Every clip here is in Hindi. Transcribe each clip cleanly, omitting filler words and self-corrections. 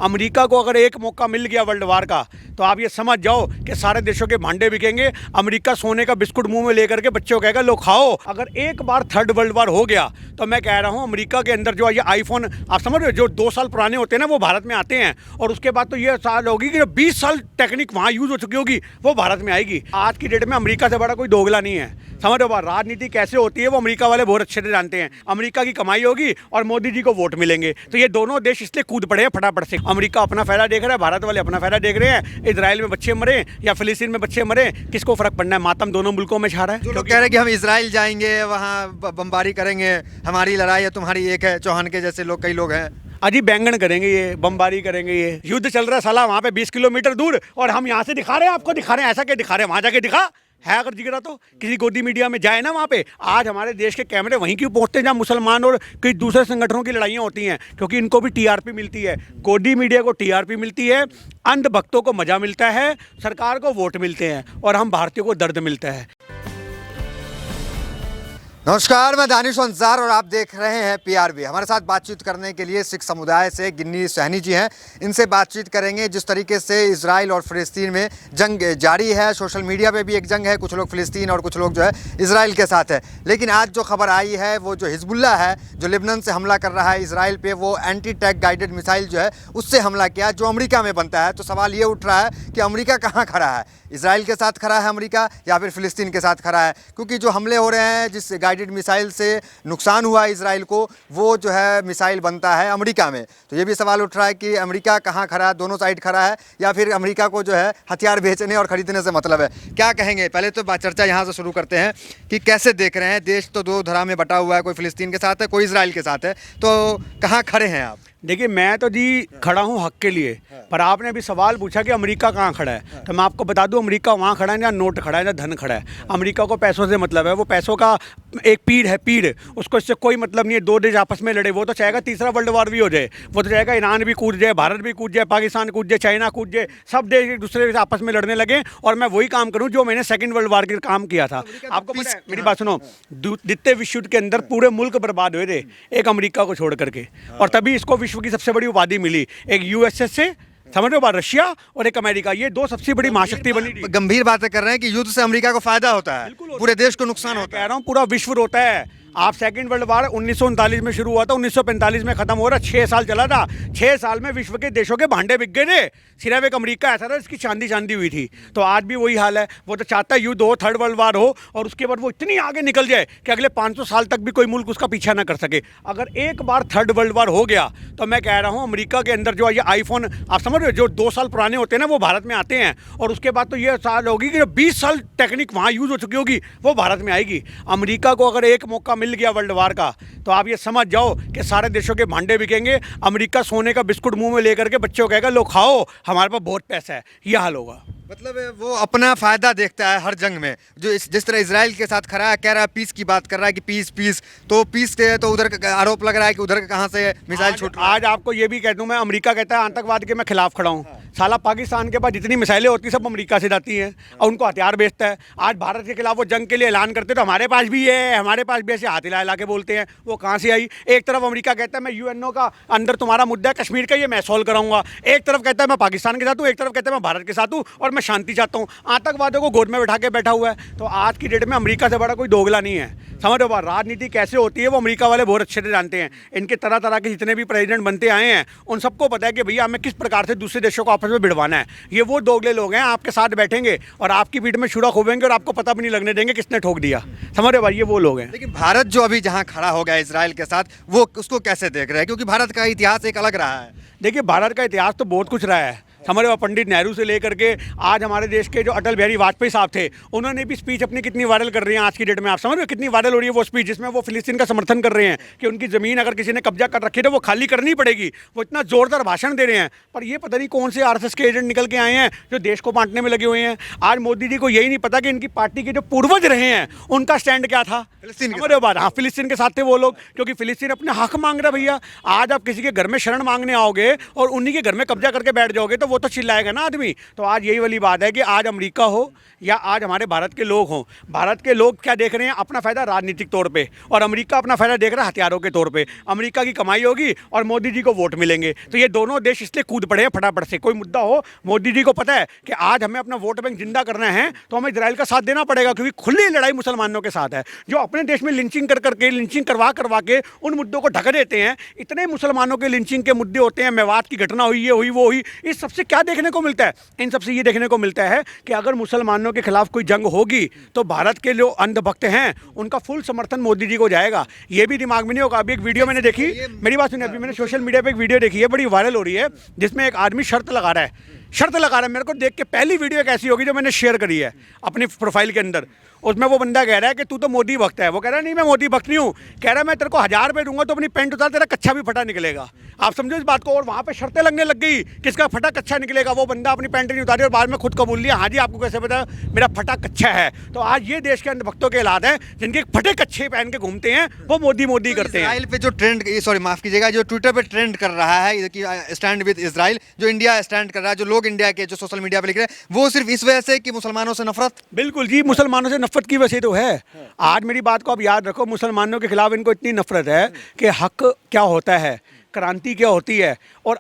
अमेरिका को अगर एक मौका मिल गया वर्ल्ड वार का, तो आप ये समझ जाओ कि सारे देशों के भांडे बिकेंगे। अमेरिका सोने का बिस्कुट मुंह में लेकर के बच्चों को कहेगा लो खाओ। अगर एक बार थर्ड वर्ल्ड वार हो गया तो मैं कह रहा हूँ अमेरिका के अंदर जो ये आईफोन आप समझ रहे हो जो 2 साल पुराने होते हैं ना, वो भारत में आते हैं। और उसके बाद तो ये साल होगी कि जो 20 साल टेक्निक वहाँ यूज हो चुकी होगी वो भारत में आएगी। आज की डेट में अमेरिका से बड़ा कोई दोगला नहीं है। समझ रहे हो, राजनीति कैसे होती है वो अमेरिका वाले बहुत अच्छे से जानते हैं। अमेरिका की कमाई होगी और मोदी जी को वोट मिलेंगे, तो ये दोनों देश इसलिए कूद पड़े हैं फटाफट से। अमेरिका अपना फायदा देख रहा है, भारत वाले अपना फायदा देख रहे हैं। इजराइल में बच्चे मरे या फिलिस्तीन में बच्चे मरे, किसको फर्क पड़ना है? मातम दोनों मुल्कों में छा रहा है। जो लोग कह रहे हैं कि हम इजराइल जाएंगे, वहाँ बमबारी करेंगे, हमारी लड़ाई है तुम्हारी एक है, चौहान के जैसे लोग कई लोग हैं। अजी बैंगन करेंगे, ये बमबारी करेंगे, ये युद्ध चल रहा है साला वहाँ पे 20 किलोमीटर दूर, और हम यहाँ से दिखा रहे हैं, आपको दिखा रहे हैं। ऐसा क्या दिखा रहे हैं? वहाँ जाके दिखा है अगर जिगरा तो किसी गोदी मीडिया में जाए ना वहाँ पे। आज हमारे देश के कैमरे वहीं क्यों पहुँचते हैं जहाँ मुसलमान और कई दूसरे संगठनों की लड़ाइयाँ होती हैं? क्योंकि इनको भी टीआरपी मिलती है, गोदी मीडिया को टीआरपी मिलती है, अंधभक्तों को मजा मिलता है, सरकार को वोट मिलते हैं, और हम भारतीयों को दर्द मिलता है। नमस्कार, मैं दानिश अंसार और आप देख रहे हैं पीआरबी। हमारे साथ बातचीत करने के लिए सिख समुदाय से गिन्नी सहनी जी हैं। इनसे बातचीत करेंगे जिस तरीके से इजराइल और फ़िलिस्तीन में जंग जारी है। सोशल मीडिया पे भी एक जंग है, कुछ लोग फ़िलिस्तीन और कुछ लोग जो है इजराइल के साथ है। लेकिन आज जो खबर आई है वो जो हिजबुल्ला है जो लेबनान से हमला कर रहा है इजराइल पे, वो एंटी टैंक गाइडेड मिसाइल जो है उससे हमला किया जो अमेरिका में बनता है। तो सवाल ये उठ रहा है कि अमेरिका कहाँ खड़ा है? इजराइल के साथ खड़ा है अमेरिका या फिर फ़िलिस्तीन के साथ खड़ा है? क्योंकि जो हमले हो रहे हैं, जिस गाइडेड मिसाइल से नुकसान हुआ इजराइल को, वो जो है मिसाइल बनता है अमेरिका में। तो ये भी सवाल उठ रहा है कि अमेरिका कहाँ खड़ा है, दोनों साइड खड़ा है, या फिर अमेरिका को जो है हथियार बेचने और ख़रीदने से मतलब है? क्या कहेंगे? पहले तो चर्चा यहाँ से शुरू करते हैं कि कैसे देख रहे हैं? देश तो दो धड़ा में बटा हुआ है, कोई फ़िलिस्तीन के साथ है, कोई इजराइल के साथ है, तो कहाँ खड़े हैं आप? देखिए, मैं तो जी खड़ा हूँ हक के लिए, पर आपने अभी सवाल पूछा कि अमेरिका कहाँ खड़ा है, तो मैं आपको बता दूँ अमेरिका वहाँ खड़ा है जहाँ नोट खड़ा है, जहाँ धन खड़ा है। अमेरिका को पैसों से मतलब है, वो पैसों का एक पीड़ है, पीड़, उसको इससे कोई मतलब नहीं है। दो देश आपस में लड़े, वो तो चाहेगा तीसरा वर्ल्ड वार भी हो जाए, वो तो चाहेगा ईरान भी कूद जाए, भारत भी कूद जाए, पाकिस्तान कूद जाए, चाइना कूद जाए, सब देश एक दूसरे से आपस में लड़ने लगे, और मैं वही काम करूँ जो मैंने सेकेंड वर्ल्ड वार के काम किया था। आपको पता है, मेरी बात सुनो, द्वितीय विश्व युद्ध के अंदर पूरे मुल्क बर्बाद हुए थे एक अमेरिका को छोड़ करके, और तभी इसको विश्व की सबसे बड़ी उपाधि मिली। एक यूएसएस से, समझ रहे हो, रशिया और एक अमेरिका, ये दो सबसे बड़ी महाशक्ति बनी थी। गंभीर बातें कर रहे हैं कि युद्ध से अमेरिका को फायदा होता है, पूरे देश को नुकसान होता है। कह रहा हूँ पूरा विश्व रोता है। आप सेकंड वर्ल्ड वार 1939 में शुरू हुआ था, 1945 में खत्म हो रहा, 6 साल चला था। 6 साल में विश्व के देशों के भांडे बिक गए थे, सिर्फ एक अमेरिका ऐसा था इसकी चांदी चांदी हुई थी। तो आज भी वही हाल है। वो तो चाहता है युद्ध हो, थर्ड वर्ल्ड वार हो, और उसके बाद वो इतनी आगे निकल जाए कि अगले 500 साल तक भी कोई मुल्क उसका पीछा ना कर सके। अगर एक बार थर्ड वर्ल्ड वार हो गया तो मैं कह रहा हूँ अमेरिका के अंदर जो ये आईफोन आप समझ रहे हो जो 2 साल पुराने होते हैं ना, वो भारत में आते हैं। और उसके बाद तो ये साल होगी कि जो 20 साल टेक्निक वहाँ यूज हो चुकी होगी वो भारत में आएगी। अमेरिका को अगर एक मौका मिल गया वर्ल्ड वार का, तो आप ये समझ जाओ कि सारे देशों के भांडे बिकेंगे। अमेरिका सोने का बिस्कुट मुंह में लेकर के बच्चों को कहेगा लो खाओ, हमारे पास बहुत पैसा है, यह हाल होगा। मतलब वो अपना फायदा देखता है हर जंग में। जो जिस तरह इजराइल के साथ खड़ा है, कह रहा है पीस की बात कर रहा है कि पीस पीस, तो पीस के तो उधर का आरोप लग रहा है कि उधर कहाँ से मिसाइल छूट रहा है। आज आपको ये भी कह दूं मैं, अमेरिका कहता है आतंकवाद के मैं खिलाफ खड़ा हूँ। साला पाकिस्तान के पास जितनी मिसाइलें होती सब अमेरिका से जाती हैं और उनको हथियार बेचता है। आज भारत के खिलाफ वो जंग के लिए ऐलान करते तो हमारे पास भी है, हमारे पास भी ऐसे हाथ हिला हिला के बोलते हैं। वो कहाँ से आई? एक तरफ अमेरिका कहता है मैं यूएनओ का अंदर तुम्हारा मुद्दा है कश्मीर का, ये मैं सॉल्व कराऊंगा। एक तरफ कहता है मैं पाकिस्तान के साथ हूँ, एक तरफ कहता है मैं भारत के साथ हूँ और मैं शांति चाहता हूँ। आतंकवादियों को गोद में बैठा के बैठा हुआ है। तो आज की डेट में अमेरिका से बड़ा कोई दोगला नहीं है। समझ रहे हो, राजनीति कैसे होती है वो अमेरिका वाले बहुत अच्छे से जानते हैं। इनके तरह तरह के जितने भी प्रेसिडेंट बनते आए हैं उन सबको पता है कि भैया हमें किस प्रकार से दूसरे देशों को आपस में भिड़वाना है। ये वो दोगले लोग हैं, आपके साथ बैठेंगे और आपकी पीठ में छुरा खोबेंगे और आपको पता भी नहीं लगने देंगे किसने ठोक दिया। समझ रहे हो भाई, ये वो लोग हैं। लेकिन भारत जो अभी जहाँ खड़ा हो गया इजराइल के साथ, वो उसको कैसे देख रहे हैं? क्योंकि भारत का इतिहास एक अलग रहा है। देखिए, भारत का इतिहास तो बहुत कुछ रहा है। समझ रहे, पंडित नेहरू से लेकर के आज हमारे देश के जो अटल बिहारी वाजपेयी साहब थे, उन्होंने भी स्पीच अपनी कितनी वायरल कर रही है आज की डेट में। आप समझ रहे हो कितनी वायरल हो रही है वो स्पीच, जिसमें वो फिलिस्तीन का समर्थन कर रहे हैं कि उनकी ज़मीन अगर किसी ने कब्जा कर रखी है तो वो खाली करनी पड़ेगी। वो इतना जोरदार भाषण दे रहे हैं, पर ये पता नहीं कौन से आरएसएस के एजेंट निकल के आए हैं जो देश को बांटने में लगे हुए हैं। आज मोदी जी को यही नहीं पता कि इनकी पार्टी के जो पूर्वज रहे हैं उनका स्टैंड क्या था। समझ रहे हो बात? हाँ, फिलिस्तीन के साथ थे वो लोग, क्योंकि फिलिस्तीन अपने हक मांग रहा भैया। आज आप किसी के घर में शरण मांगने आओगे और उन्हीं के घर में कब्जा करके बैठ जाओगे तो वो तो चिल्लाएगा ना आदमी। तो आज यही वाली बात है कि आज अमेरिका हो या आज हमारे भारत के लोग हों, भारत के लोग क्या देख रहे हैं? अपना फ़ायदा राजनीतिक तौर पे, और अमेरिका अपना फ़ायदा देख रहा है हथियारों के तौर पे। अमेरिका की कमाई होगी और मोदी जी को वोट मिलेंगे, तो ये दोनों देश इसलिए कूद पड़े हैं फटाफट से। कोई मुद्दा हो, मोदी जी को पता है कि आज हमें अपना वोट बैंक जिंदा करना है तो हमें इजराइल का साथ देना पड़ेगा, क्योंकि खुली लड़ाई मुसलमानों के साथ है। जो अपने देश में लिंचिंग करके लिंचिंग करवा के उन मुद्दों को ढक देते हैं। इतने मुसलमानों के लिंचिंग के मुद्दे होते हैं, मेवात की घटना हुई, ये हुई वो हुई। इस सबसे क्या देखने को मिलता है? इन सबसे ये देखने को मिलता है कि अगर मुसलमानों के खिलाफ कोई जंग होगी तो भारत के जो अंधभक्त हैं उनका फुल समर्थन मोदी जी को जाएगा। ये भी दिमाग में नहीं होगा। अभी एक वीडियो मैंने देखी, मेरी बात सुनिए, अभी मैंने सोशल मीडिया पे एक वीडियो देखी है, बड़ी वायरल हो रही है, जिसमें एक आदमी शर्त लगा रहा है। मेरे को देख के पहली वीडियो एक ऐसी होगी जो मैंने शेयर करी है अपनी प्रोफाइल के अंदर। उसमें वो बंदा कह रहा है कि तू तो मोदी भक्त है। वो कह रहा है नहीं, मैं मोदी भक्त नहीं हूँ। कह रहा है मैं तेरे को 1000 रुपये दूंगा तो अपनी पैंट उतार, तेरा कच्छा भी फटा निकलेगा। आप समझो इस बात को। और वहाँ पे शर्तें लगने लग गई किसका फटा कच्छा निकलेगा। वो बंदा अपनी पैंट नहीं उतारी और बाद में खुद कबूल लिया, हाँ जी आपको कैसे पता मेरा फटा कच्छा है। तो आज ये देश के अंधभक्तों के हालात हैं, जिनके फटे कच्छे पहन के घूमते हैं, वो मोदी करते हैं। इजराइल पे जो ट्रेंड, सॉरी माफ कीजिएगा, जो ट्विटर पे ट्रेंड कर रहा है कि स्टैंड विद इजराइल, जो इंडिया स्टैंड कर रहा है, जो लोग इंडिया के जो सोशल मीडिया पे लिख रहे हैं, वो सिर्फ इस वजह से कि मुसलमानों से नफरत। बिल्कुल जी, मुसलमानों से नफरत की वजह से तो है। आज मेरी बात को आप याद रखो, मुसलमानों के खिलाफ इनको इतनी नफरत है कि हक क्या होता है, क्रांति क्या होती है, और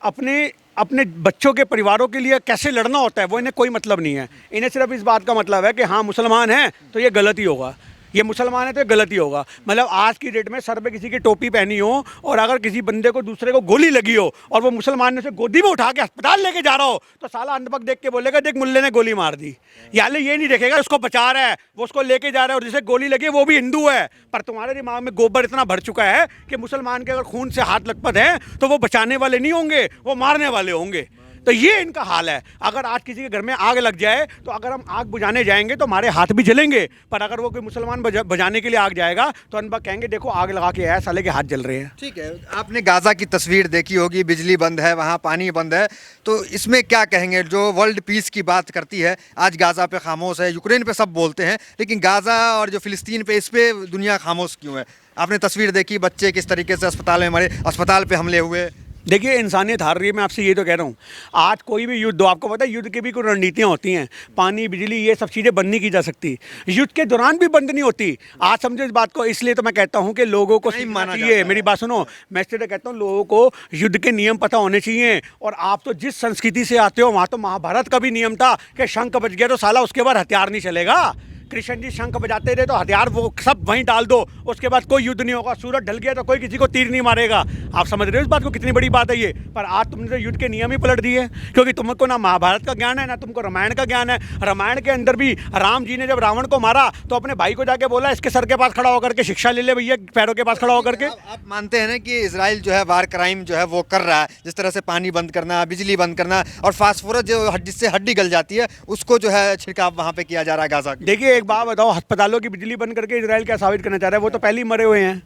अपने बच्चों के परिवारों के लिए कैसे लड़ना होता है, वो इन्हें कोई मतलब नहीं है। इन्हें सिर्फ इस बात का मतलब है कि हाँ मुसलमान हैं तो ये गलत ही होगा, ये मुसलमान है तो गलत ही होगा। मतलब आज की डेट में सर पे किसी की टोपी पहनी हो और अगर किसी बंदे को दूसरे को गोली लगी हो और वो मुसलमान ने उसे गोदी में उठा के अस्पताल लेके जा रहा हो, तो साला अंधभक्त देख के बोलेगा देख मुल्ले ने गोली मार दी। यानी ये नहीं देखेगा उसको बचा रहा है, वो उसको लेके जा रहा है, और जिसे गोली लगी वो भी हिंदू है। पर तुम्हारे दिमाग में गोबर इतना भर चुका है कि मुसलमान के अगर खून से हाथ लथपथ है तो वो बचाने वाले नहीं होंगे, वो मारने वाले होंगे। तो ये इनका हाल है। अगर आज किसी के घर में आग लग जाए तो अगर हम आग बुझाने जाएंगे तो हमारे हाथ भी जलेंगे, पर अगर वो कोई मुसलमान बुझाने के लिए आग जाएगा तो अनबा कहेंगे देखो आग लगा के आया, साले के हाथ जल रहे हैं। ठीक है, आपने गाजा की तस्वीर देखी होगी, बिजली बंद है, वहाँ पानी बंद है, तो इसमें क्या कहेंगे? जो वर्ल्ड पीस की बात करती है आज गाजा पे खामोश है, यूक्रेन पे सब बोलते हैं, लेकिन गाजा और जो फिलिस्तीन पे, इस पे दुनिया खामोश क्यों है? आपने तस्वीर देखी, बच्चे किस तरीके से अस्पताल में मरे, अस्पताल पे हमले हुए। देखिए इंसानियत हार रही है। मैं आपसे ये तो कह रहा हूँ, आज कोई भी युद्ध हो, आपको पता है युद्ध की भी कोई रणनीतियाँ होती हैं, पानी बिजली ये सब चीज़ें बंद नहीं की जा सकती, युद्ध के दौरान भी बंद नहीं होती। आज समझो इस बात को। इसलिए तो मैं कहता हूँ कि लोगों को सीखना चाहिए। मेरी बात सुनो, मैं इसलिए कहता हूँ लोगों को युद्ध के नियम पता होने चाहिए। और आप तो जिस संस्कृति से आते हो वहाँ तो महाभारत का भी नियम था कि शंख बज गया तो साला उसके बाद हथियार नहीं चलेगा। कृष्ण जी शंख बजाते रहे तो हथियार वो सब वहीं डाल दो, उसके बाद कोई युद्ध नहीं होगा। सूरज ढल गया तो कोई किसी को तीर नहीं मारेगा। आप समझ रहे हो इस बात को, कितनी बड़ी बात है ये। पर आज तुमने तो युद्ध के नियम ही पलट दिए, क्योंकि तुमको ना महाभारत का ज्ञान है ना तुमको रामायण का ज्ञान है। रामायण के अंदर भी राम जी ने जब रावण को मारा तो अपने भाई को जाके बोला इसके सर के पास खड़ा होकर के शिक्षा ले ले भैया, पैरों के पास खड़ा होकर के। आप मानते हैं ना कि इजराइल जो है वार क्राइम जो है वो कर रहा है, जिस तरह से पानी बंद करना, बिजली बंद करना, और फास्फोरस जो जिससे हड्डी गल जाती है उसको जो है छिड़काव वहाँ पे किया जा रहा है गाजा। देखिए एक बात बताओ, अस्पतालों की बिजली बंद करके इजराइल क्या साबित करना चाह रहा है? वो तो पहले ही मरे हुए हैं।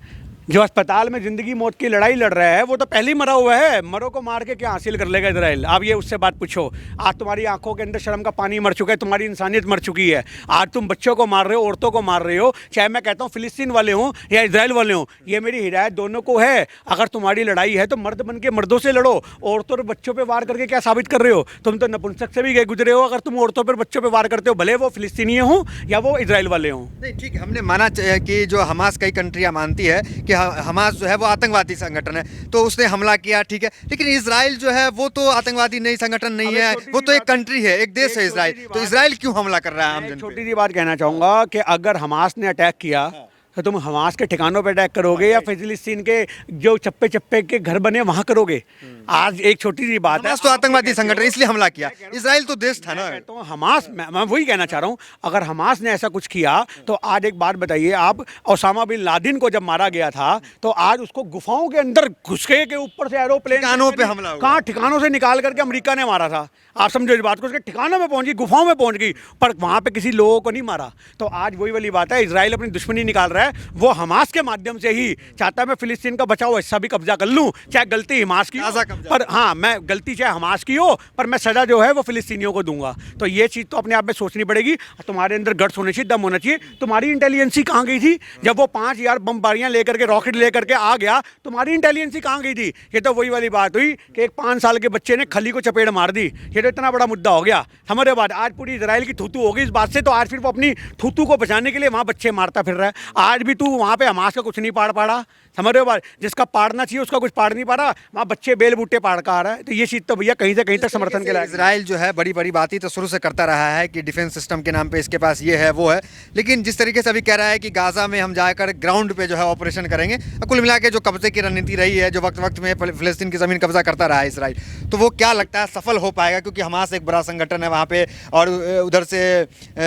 जो अस्पताल में जिंदगी मौत की लड़ाई लड़ रहा है वो तो पहले ही मरा हुआ है। मरो को मार के क्या हासिल कर लेगा इजराइल? आप ये उससे बात पूछो। आज तुम्हारी आंखों के अंदर शर्म का पानी मर चुका है, तुम्हारी इंसानियत मर चुकी है। आज तुम बच्चों को मार रहे हो, औरतों को मार रहे हो, चाहे मैं कहता हूँ फिलिस्तीन वाले हों या इजराइल वाले हों। ये मेरी हिदायत दोनों को है, अगर तुम्हारी लड़ाई है तो मर्द बन के मर्दों से लड़ो। औरतों और बच्चों पर वार करके क्या साबित कर रहे हो? तुम तो नपुंसक से भी गए गुजरे हो अगर तुम औरतों पर बच्चों पर वार करते हो, भले वो फिलिस्तीनी हों या वो इजराइल वाले हों। नहीं ठीक है, हमने माना कि जो हमास कई कंट्रियाँ मानती है कि हमास जो है वो आतंकवादी संगठन है, तो उसने हमला किया, ठीक है, लेकिन इजराइल जो है वो तो आतंकवादी नहीं संगठन नहीं है, वो तो एक कंट्री है, एक देश है इजराइल। तो इजराइल क्यों हमला कर रहा है आम जन पे? छोटी सी बात कहना चाहूँगा कि अगर हमास ने अटैक किया तो तुम हमास के ठिकानों पे अटैक करोगे या फिलिस्तीन के जो चप्पे चप्पे के घर बने वहाँ करोगे? आज एक छोटी सी बात है, तो आतंकवादी संगठन इसलिए हमला किया, इजराइल तो देश था ना। तो हमास, मैं वही कहना चाह रहा हूँ, अगर हमास ने ऐसा कुछ किया तो आज एक बात बताइए आप, ओसामा बिन लादेन को जब मारा गया था तो आज उसको गुफाओं के अंदर घुसके के ऊपर से एरोप्लेन ठिकानों पे हमला हुआ, कहाँ ठिकानों से निकाल करके अमेरिका ने मारा था। आप समझो इस बात को, उसके ठिकानों में पहुंच गई, गुफाओं में पहुंच गई, पर वहाँ पे किसी लोगों को नहीं मारा। तो आज वही वाली बात है, इजराइल अपनी दुश्मनी निकाल रहा है है वो हमास के माध्यम से ही चाहता है मैं फिलिस्तीन का बचा हुआ हिस्सा भी कब्जा कर लूँ, चाहे गलती हमास की हो, पर हाँ मैं गलती चाहे हमास की हो पर मैं सजा जो है वो फिलिस्तीनियों को दूंगा। तो ये चीज़ तो अपने आप में सोचनी पड़ेगी। तुम्हारे अंदर गट्स होने चाहिए, दम होना चाहिए। तुम्हारी इंटेलिजेंसी कहाँ गई थी जब वो 5,000 बमबारियां लेकर के रॉकेट लेकर के आ गया? तुम्हारी इंटेलिजेंसी कहाँ गई थी? ये तो वही वाली बात हुई कि एक 5 साल के बच्चे ने खली को चपेट मार दी, ये तो इतना बड़ा मुद्दा हो गया। समझ रहे हो बात? आज पूरी इजराइल की थूतू हो गई इस बात से, तो आज फिर वो अपनी थूतू को बचाने के लिए वहाँ बच्चे मारता फिर रहा है। आज भी तू वहाँ पे हमास का कुछ नहीं पाड़ पाड़ा, समझ रहे हो बात? जिसका पाड़ना चाहिए उसका कुछ पाड़ नहीं पा रहा, वहाँ बच्चे बेल बूटे पाड़ का आ रहा है। तो ये चीज़ तो भैया कहीं से कहीं तक समर्थन के लिए इजराइल जो है बड़ी बड़ी बातें तो शुरू से करता रहा है कि डिफेंस सिस्टम के नाम पे इसके पास ये है वो है, लेकिन जिस तरीके से अभी कह रहा है कि गाजा में हम जाकर ग्राउंड पे जो है ऑपरेशन करेंगे, कुल मिला के जो कब्जे की रणनीति रही है, जो वक्त वक्त में फिलिस्तीन की ज़मीन कब्जा करता रहा है इजराइल, तो वो क्या लगता है सफल हो पाएगा? क्योंकि हमास एक बड़ा संगठन है वहाँ पे, और उधर से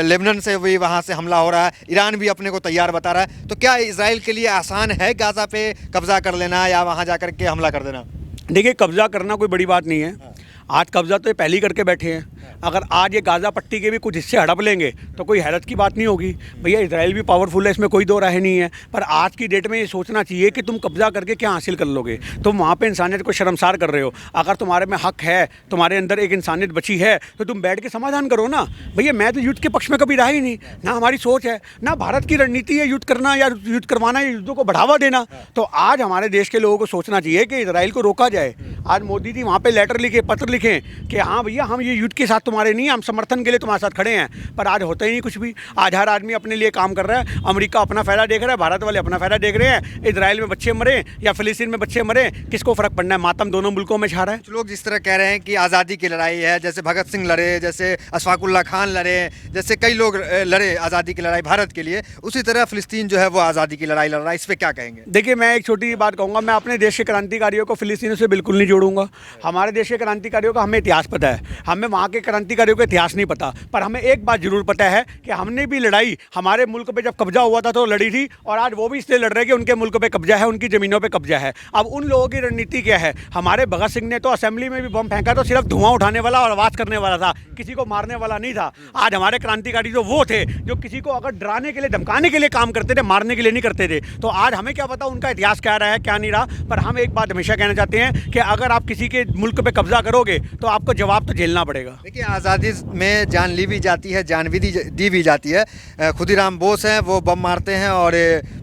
लेबनान से भी वहाँ से हमला हो रहा है, ईरान भी अपने को तैयार बता रहा है। तो क्या इजराइल के लिए आसान है गाजा पे कब्जा कर लेना या वहाँ जाकर के हमला कर देना? देखिए, कब्जा करना कोई बड़ी बात नहीं है। आज कब्जा तो ये पहले ही करके बैठे हैं। अगर आज ये गाज़ा पट्टी के भी कुछ हिस्से हड़प लेंगे तो कोई हैरत की बात नहीं होगी। भैया इजराइल भी पावरफुल है, इसमें कोई दो राय नहीं है, पर आज की डेट में ये सोचना चाहिए कि तुम कब्जा करके क्या हासिल कर लोगे। तुम वहाँ पे इंसानियत को शर्मसार कर रहे हो। अगर तुम्हारे में हक है, तुम्हारे अंदर एक इंसानियत बची है, तो तुम बैठ के समाधान करो ना। भैया मैं तो युद्ध के पक्ष में कभी रहा ही नहीं, ना हमारी सोच है, ना भारत की रणनीति है युद्ध करना या युद्ध करवाना या युद्धों को बढ़ावा देना। तो आज हमारे देश के लोगों को सोचना चाहिए कि इजराइल को रोका जाए। आज मोदी जी वहाँ पे लेटर लिखे, पत्र लिखें कि हाँ भैया हम ये युद्ध के साथ तुम्हारे नहीं, हम समर्थन के लिए तुम्हारे साथ खड़े हैं। पर आज होता ही नहीं कुछ भी। आज हर आदमी अपने लिए काम कर रहा है। अमेरिका अपना फ़ायदा देख रहा है, भारत वाले अपना फ़ायदा देख रहे हैं। इजराइल में बच्चे मरे या फिलिस्तीन में बच्चे मरे, किसको फ़र्क पड़ना है? मातम दोनों मुल्कों में छा रहा है। लोग जिस तरह कह रहे हैं कि आज़ादी की लड़ाई है, जैसे भगत सिंह लड़े, जैसे अशफाकुल्ला खान लड़े, जैसे कई लोग लड़े आज़ादी की लड़ाई भारत के लिए, उसी तरह फिलिस्तीन जो है वो आज़ादी की लड़ाई लड़ रहा है। इस पर क्या कहेंगे? देखिए, मैं एक छोटी सी बात कहूँगा। मैं अपने देश के क्रांतिकारियों को फिलिस्तीनियों से बिल्कुल नहीं जोड़ूंगा। हमारे देश के क्रांतिकारियों का हमें इतिहास पता है, हमें वहाँ के क्रांतिकारियों का इतिहास नहीं पता। पर हमें एक बात जरूर पता है कि हमने भी लड़ाई हमारे मुल्क पे जब कब्जा हुआ था तो लड़ी थी, और आज वो भी इसलिए लड़ रहे हैं कि उनके मुल्क पे कब्जा है, उनकी ज़मीनों पे कब्जा है। अब उन लोगों की रणनीति क्या है? हमारे भगत सिंह ने तो असेंबली में भी बम फेंका तो सिर्फ धुआं उठाने वाला और आवाज़ करने वाला था, किसी को मारने वाला नहीं था। आज हमारे क्रांतिकारी जो वो थे जो किसी को अगर डराने के लिए, धमकाने के लिए काम करते थे, मारने के लिए नहीं करते थे। तो आज हमें क्या पता उनका इतिहास क्या रहा है, क्या नहीं रहा। पर हम एक बात हमेशा कहना चाहते हैं कि अगर आप किसी के मुल्क पे कब्जा करोगे तो आपको जवाब तो झेलना पड़ेगा। देखिए, आज़ादी में जान ली भी जाती है, जान भी दी भी जाती है। खुदीराम बोस हैं, वो बम मारते हैं और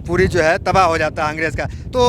पूरी जो है तबाह हो जाता है अंग्रेज़ का। तो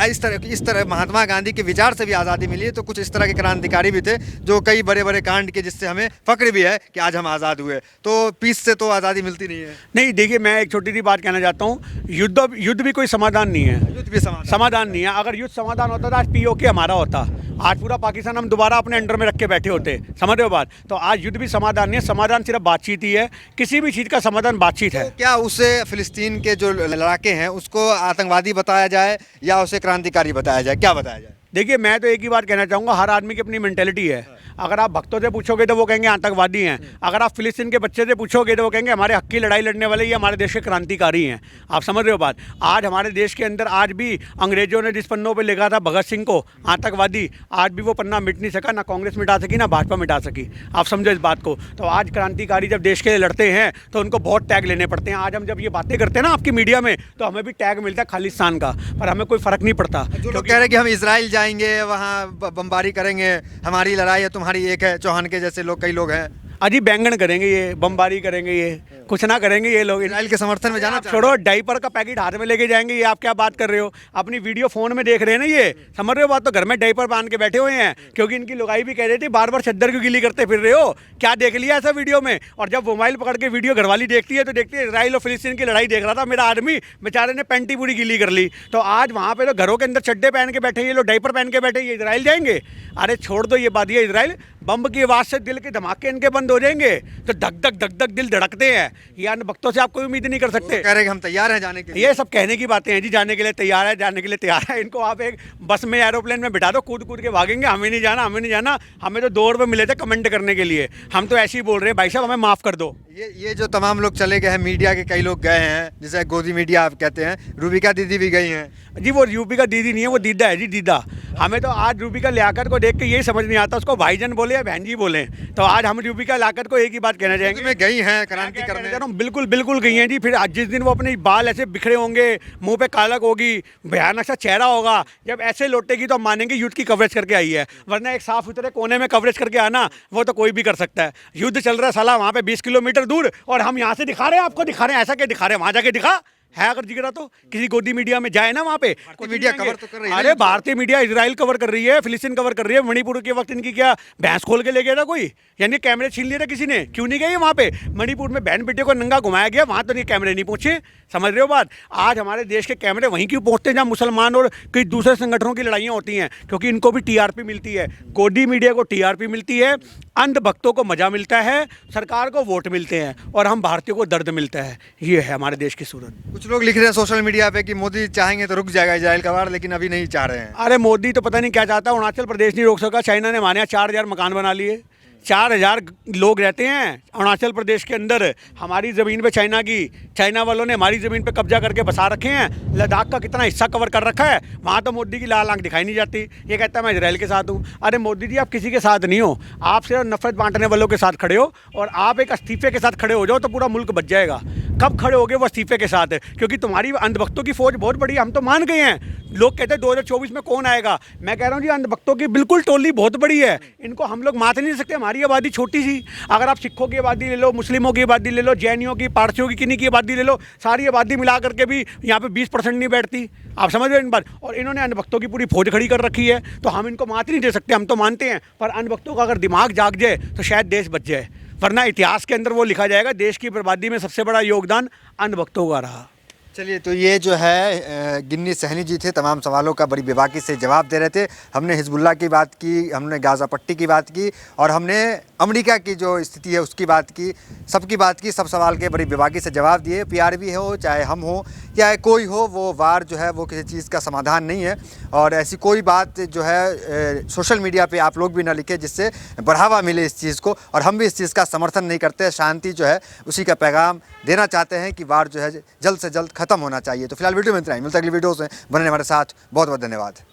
इस तरह महात्मा गांधी के विचार से भी आज़ादी मिली है। तो कुछ इस तरह के क्रांतिकारी भी थे जो कई बड़े बड़े कांड के, जिससे हमें फ़ख्र भी है कि आज हम आज़ाद हुए। तो पीस से तो आज़ादी मिलती नहीं है। नहीं, देखिए मैं एक छोटी सी बात कहना चाहता हूँ। युद्ध भी कोई समाधान नहीं है। युद्ध भी समाधान नहीं है। अगर युद्ध समाधान होता तो आज POK हमारा होता, आज पूरा पाकिस्तान हम दोबारा अपने अंडर में रख के बैठे होते। समझ रहे हो बात? तो आज युद्ध भी समाधान नहीं है। समाधान सिर्फ बातचीत ही है। किसी भी चीज़ का समाधान बातचीत है। तो क्या उसे फिलिस्तीन के जो लड़ाके हैं उसको आतंकवादी बताया जाए या उसे क्रांतिकारी बताया जाए? क्या बताया जाए? देखिए, मैं तो एक ही बात कहना चाहूँगा, हर आदमी की अपनी मेंटेलिटी है। अगर आप भक्तों से पूछोगे तो वो कहेंगे आतंकवादी हैं। अगर आप फिलिस्तीन के बच्चे से पूछोगे तो वो कहेंगे हमारे हक की लड़ाई लड़ने वाले ये हमारे देश के क्रांतिकारी हैं। आप समझ रहे हो बात? आज हमारे देश के अंदर आज भी अंग्रेजों ने जिस पन्नों पे लिखा था भगत सिंह को आतंकवादी, आज भी वो पन्ना मिट नहीं सका। ना कांग्रेस मिटा सकी, ना भाजपा मिटा सकी। आप समझो इस बात को। तो आज क्रांतिकारी जब देश के लिए लड़ते हैं तो उनको बहुत टैग लेने पड़ते हैं। आज हम जब ये बातें करते हैं ना आपकी मीडिया में, तो हमें भी टैग मिलता है खालिस्तान का, पर हमें कोई फ़र्क नहीं पड़ता। जो लोग कह रहे हैं कि हम इजराइल जाएंगे, वहाँ बमबारी करेंगे, हमारी लड़ाई है तुम्हारी एक है, चौहान के जैसे लोग कई लोग हैं। अजी बैंगन करेंगे, ये बमबारी करेंगे, ये कुछ ना करेंगे ये लोग। इजराइल के समर्थन में जाना छोड़ो, डाइपर का पैकेट हाथ में लेके जाएंगे, ये आप क्या बात कर रहे हो? अपनी वीडियो फोन में देख रहे हैं ना, ये समझ रहे हो बात? तो घर में डाइपर बांध के बैठे हुए हैं, क्योंकि इनकी लुगाई भी कह रही थी बार बार चद्दर क्यों गिली करते फिर रहे हो? क्या देख लिया ऐसा वीडियो में? और जब मोबाइल पकड़ के वीडियो घरवाली देखती है तो देखती है इजराइल और फिलिस्तीन की लड़ाई देख रहा था मेरा आदमी, बेचारे ने पैंटी पूरी गिली कर ली। तो आज वहाँ पे तो घरों के अंदर चड्डे पहन के बैठे, ये लोग डाइपर पहन के बैठे, ये इजराइल जाएंगे? अरे छोड़ दो ये बात। ये इजराइल बम की आवाज़ से दिल के धमाके इनके बंद हो जाएंगे तो धक धक दिल धड़कते हैं। ये वक्तों से आप कोई उम्मीद नहीं कर सकते। कह रहे हैं कि हम तैयार हैं जाने के लिए। ये सब कहने की बातें हैं जी। जाने के लिए तैयार है, जाने के लिए तैयार है। इनको आप एक बस में, एरोप्लेन में बिठा दो, कूद कूद के भागेंगे। हमें नहीं जाना, हमें नहीं जाना। हमें तो 2 रुपये मिले थे कमेंट करने के लिए। हम तो ऐसे ही बोल रहे हैं भाई साहब हमें माफ़ कर दो। ये जो तमाम लोग चले गए हैं, मीडिया के कई लोग गए हैं, जैसे गोदी मीडिया आप कहते हैं, रूबिका दीदी भी गई हैं। जी वो यूपी का दीदी नहीं है, वो दीदा है जी, दीदा। हमें तो आज रूबिका लियाकत को देख के यही समझ नहीं आता उसको भाईजान बोले या बहन जी बोले। तो आज हम रूबिका लियाकत को एक ही बात कहना चाहेंगे, में गई हैं क्या क्रांति कहना करने। चाह रहा हूँ, बिल्कुल बिल्कुल गई हैं जी। फिर आज जिस दिन वो अपने बाल ऐसे बिखरे होंगे, मुंह पे कालक होगी, भयानक सा चेहरा होगा, जब ऐसे लौटेगी तो हम मानेंगे युद्ध की कवरेज करके आई है। वरना एक साफ सुथरे कोने में कवरेज करके आना वो तो कोई भी कर सकता है। युद्ध चल रहा है साला वहाँ पे 20 किलोमीटर दूर, और हम यहाँ से दिखा रहे हैं, आपको दिखा रहे हैं। ऐसा क्या दिखा रहे हैं, वहाँ जाके दिखा है अगर जिगरा तो किसी गोदी मीडिया में जाए ना वहाँ पे। मीडिया कवर तो कर रही है। अरे भारतीय मीडिया इजराइल कवर कर रही है, फिलिस्तीन कवर कर रही है। मणिपुर के वक्त इनकी क्या भैंस खोल के ले गया था कोई, यानी कैमरे छीन लिए था किसी ने, क्यों नहीं गए वहाँ पे। मणिपुर में बहन बेटे को नंगा घुमाया गया, वहाँ तो नहीं कैमरे नहीं पहुंचे। समझ रहे हो बात। आज हमारे देश के कैमरे वहीं क्यों पहुंचते हैं जहाँ मुसलमान और कई दूसरे संगठनों की लड़ाइयाँ होती हैं, क्योंकि इनको भी टीआरपी मिलती है। गोदी मीडिया को टीआरपी मिलती है, अंध भक्तों को मजा मिलता है, सरकार को वोट मिलते हैं, और हम भारतीयों को दर्द मिलता है। ये है हमारे देश की सूरत। कुछ लोग लिख रहे हैं सोशल मीडिया पे कि मोदी चाहेंगे तो रुक जाएगा इजराइल का वार, लेकिन अभी नहीं चाह रहे हैं। अरे मोदी तो पता नहीं क्या चाहता है, अरुणाचल प्रदेश नहीं रोक सका। चाइना ने हमारे यहाँ 4000 मकान बना लिए, 4000 लोग रहते हैं अरुणाचल प्रदेश के अंदर। हमारी ज़मीन पे चाइना वालों ने हमारी ज़मीन पे कब्जा करके बसा रखे हैं। लद्दाख का कितना हिस्सा कवर कर रखा है, वहाँ तो मोदी की लाल आंख दिखाई नहीं जाती। ये कहता है मैं इजराइल के साथ हूँ। अरे मोदी जी, आप किसी के साथ नहीं हो, आप सिर्फ नफरत बांटने वालों के साथ खड़े हो। और आप एक इस्तीफे के साथ खड़े हो जाओ तो पूरा मुल्क बच जाएगा। कब खड़े होगे वो इस्तीफे के साथ, क्योंकि तुम्हारी अंधभक्तों की फौज बहुत बड़ी है, हम तो मान गए हैं। लोग कहते हैं 2024 में कौन आएगा, मैं कह रहा हूँ जी अंधभक्तों की बिल्कुल टोली बहुत बड़ी है। इनको हम लोग मात नहीं सकते, हमारी आबादी छोटी सी। अगर आप सिखों की आबादी ले लो, मुस्लिमों की आबादी ले लो, जैनियों की, पारसियों की, किन्हीं की आबादी ले लो, सारी आबादी मिला करके भी यहाँ पे 20% नहीं बैठती। आप समझ रहे हो इन बात। और इन्होंने अंधभक्तों की पूरी फौज खड़ी कर रखी है, तो हम इनको मात नहीं दे सकते। हम तो मानते हैं, पर अंधभक्तों का अगर दिमाग जाग जाए तो शायद देश बच जाए, वरना इतिहास के अंदर वो लिखा जाएगा देश की बर्बादी में सबसे बड़ा योगदान अंधभक्तों का रहा। चलिए, तो ये जो है गिन्नी सहनी जी थे, तमाम सवालों का बड़ी बेबाकी से जवाब दे रहे थे। हमने हिजबुल्लाह की बात की, हमने गाज़ा पट्टी की बात की, और हमने अमेरिका की जो स्थिति है उसकी बात की, सबकी बात की। सब सवाल के बड़ी बेबाकी से जवाब दिए। पीआरबी हो, चाहे हम हो, या कोई हो, वो वार जो है वो किसी चीज़ का समाधान नहीं है। और ऐसी कोई बात जो है सोशल मीडिया पे आप लोग भी ना लिखें जिससे बढ़ावा मिले इस चीज़ को। और हम भी इस चीज़ का समर्थन नहीं करते। शांति जो है उसी का पैगाम देना चाहते हैं कि वार जो है जल्द से जल्द ख़त्म होना चाहिए। तो फिलहाल वीडियो में इतना ही, मिलता है अगली वीडियो से। बनने हमारे साथ बहुत बहुत धन्यवाद।